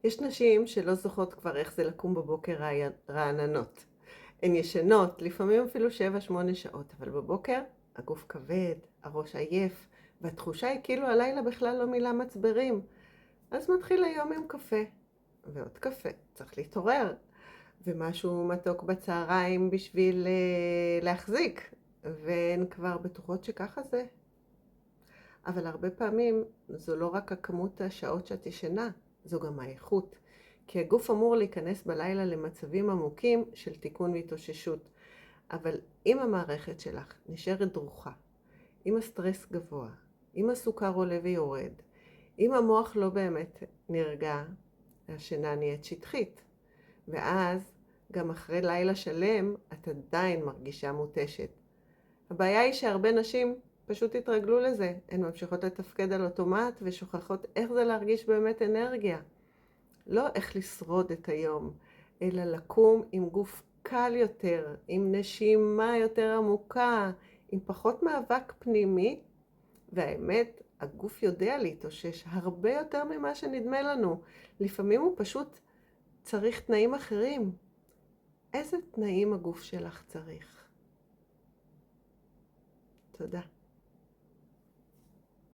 יש נשים שלא זוכרות כבר איך זה לקום בבוקר רעננות. הן ישנות, לפעמים אפילו 7-8 שעות, אבל בבוקר הגוף כבד, הראש עייף, והתחושה היא כאילו הלילה בכלל לא מילא מצברים. אז מתחיל היום עם קפה, ועוד קפה, צריך להתעורר, ומשהו מתוק בצהריים בשביל להחזיק, והן כבר בטוחות שככה זה. אבל הרבה פעמים זו לא רק הכמות השעות שאת ישנה, זו גם האיכות. כי הגוף אמור להיכנס בלילה למצבים עמוקים של תיקון והתאוששות. אבל אם המערכת שלך נשארת דרוכה, אם הסטרס גבוה, אם הסוכר עולה ויורד, אם המוח לא באמת נרגע, השינה נהיית שטחית. ואז גם אחרי לילה שלם את עדיין מרגישה מותשת. הבעיה היא שהרבה נשים פשוט התרגלו לזה. הן ממשיכות לתפקד על אוטומט ושוכחות איך זה להרגיש באמת אנרגיה. לא איך לשרוד את היום, אלא לקום עם גוף קל יותר, עם נשימה יותר עמוקה, עם פחות מאבק פנימי, והאמת, הגוף יודע להתאושש הרבה יותר ממה שנדמה לנו. לפעמים הוא פשוט צריך תנאים אחרים. איזה תנאים הגוף שלך צריך? תודה.